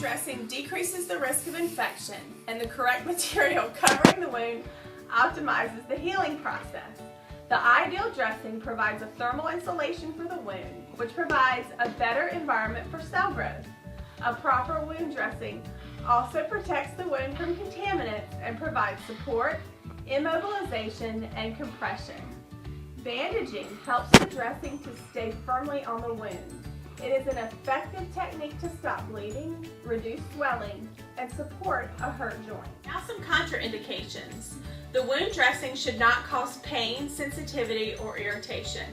dressing decreases the risk of infection, and the correct material covering the wound optimizes the healing process. The ideal dressing provides a thermal insulation for the wound, which provides a better environment for cell growth. A proper wound dressing also protects the wound from contaminants and provides support, immobilization, and compression. Bandaging helps the dressing to stay firmly on the wound. It is an effective technique to stop bleeding, reduce swelling, and support a hurt joint. Now some contraindications. The wound dressing should not cause pain, sensitivity, or irritation.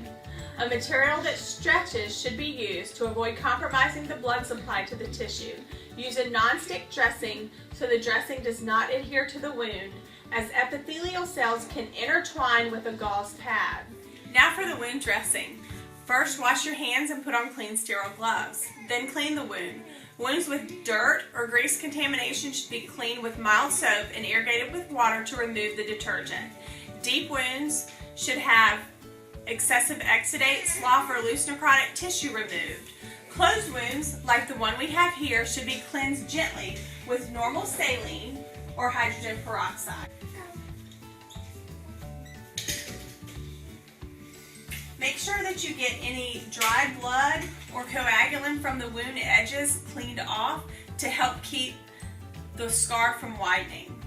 A material that stretches should be used to avoid compromising the blood supply to the tissue. Use a non-stick dressing so the dressing does not adhere to the wound, as epithelial cells can intertwine with a gauze pad. Now for the wound dressing. First, wash your hands and put on clean sterile gloves. Then clean the wound. Wounds with dirt or grease contamination should be cleaned with mild soap and irrigated with water to remove the detergent. Deep wounds should have excessive exudate, slough, or loose necrotic tissue removed. Closed wounds, like the one we have here, should be cleansed gently with normal saline or hydrogen peroxide. Make sure that you get any dried blood or coagulin from the wound edges cleaned off to help keep the scar from widening.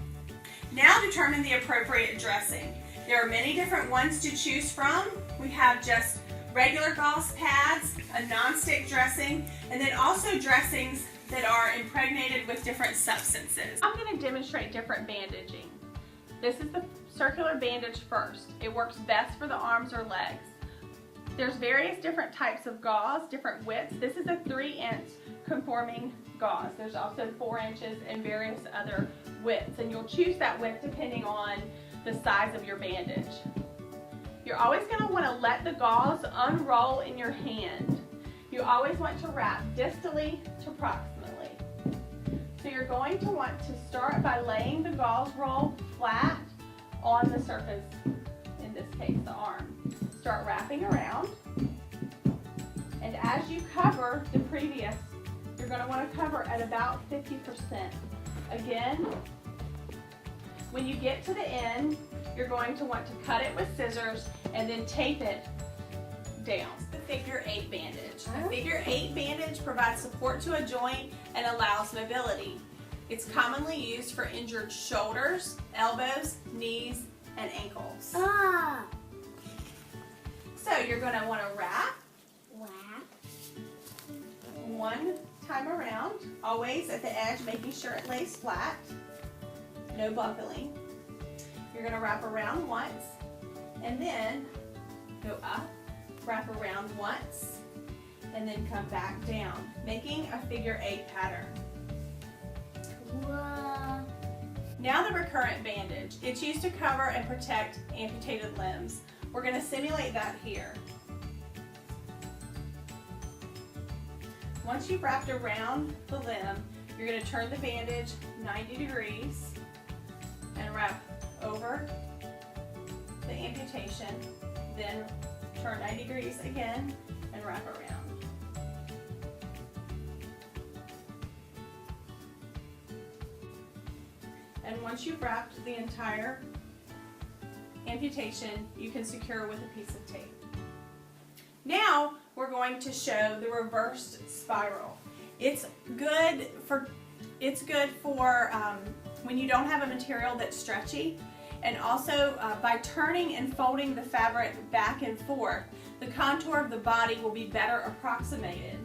Now determine the appropriate dressing. There are many different ones to choose from. We have just regular gauze pads, a non-stick dressing, and then also dressings that are impregnated with different substances. I'm going to demonstrate different bandaging. This is the circular bandage first. It works best for the arms or legs. There's various different types of gauze, different widths. This is a 3-inch conforming gauze. There's also 4 inches and various other widths, and you'll choose that width depending on the size of your bandage. You're always going to want to let the gauze unroll in your hand. You always want to wrap distally to proximally. So you're going to want to start by laying the gauze roll flat on the surface, in this case the arm. Start wrapping around, and as you cover the previous, you're going to want to cover at about 50%. Again, when you get to the end, you're going to want to cut it with scissors and then tape it down. The figure 8 bandage. A figure 8 bandage provides support to a joint and allows mobility. It's commonly used for injured shoulders, elbows, knees, and ankles. So you're going to want to wrap one time around, always at the edge, making sure it lays flat, no buckling. You're going to wrap around once, and then go up, wrap around once, and then come back down, making a figure 8 pattern. Whoa. Now the recurrent bandage. It's used to cover and protect amputated limbs. We're going to simulate that here. Once you've wrapped around the limb, you're going to turn the bandage 90 degrees and wrap over the amputation, then turn 90 degrees again and wrap around. And once you've wrapped the entire amputation, you can secure with a piece of tape. Now we're going to show the reversed spiral. It's good for when you don't have a material that's stretchy, and also by turning and folding the fabric back and forth, the contour of the body will be better approximated.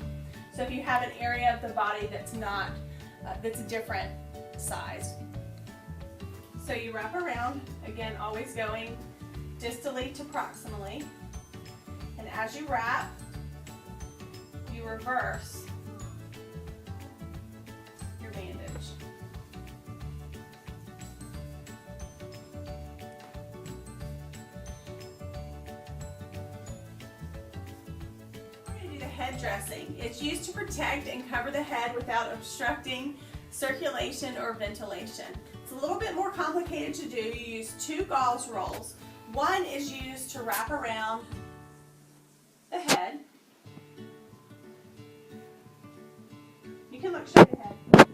So if you have an area of the body that's not that's a different size. So you wrap around, again always going distally to proximally, and as you wrap, you reverse your bandage. We're going to do the head dressing. It's used to protect and cover the head without obstructing circulation or ventilation. It's a little bit more complicated to do. You use 2 gauze rolls. One is used to wrap around the head. You can look straight ahead.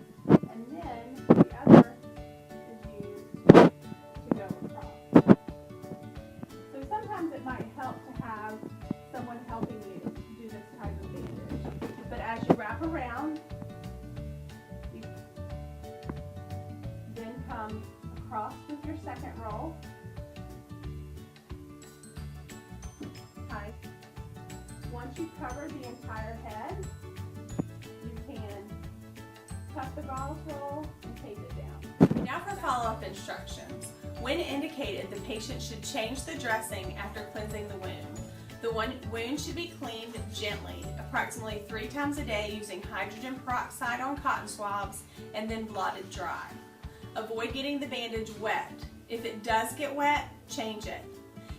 wrap around. You then come across with your second roll. Once you've covered the entire head, you can cut the gauze roll and tape it down. Now for follow-up instructions. When indicated, the patient should change the dressing after cleansing the wound. The wound should be cleaned gently, approximately 3 times a day using hydrogen peroxide on cotton swabs and then blotted dry. Avoid getting the bandage wet. If it does get wet, change it.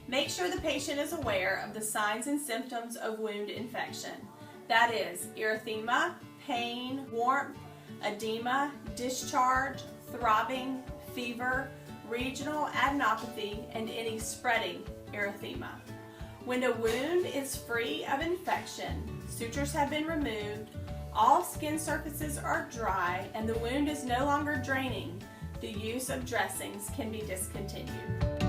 Make sure the patient is aware of the signs and symptoms of wound infection. That is, erythema, pain, warmth, edema, discharge, throbbing, fever, regional adenopathy, and any spreading erythema. When a wound is free of infection, sutures have been removed, all skin surfaces are dry, and the wound is no longer draining, the use of dressings can be discontinued.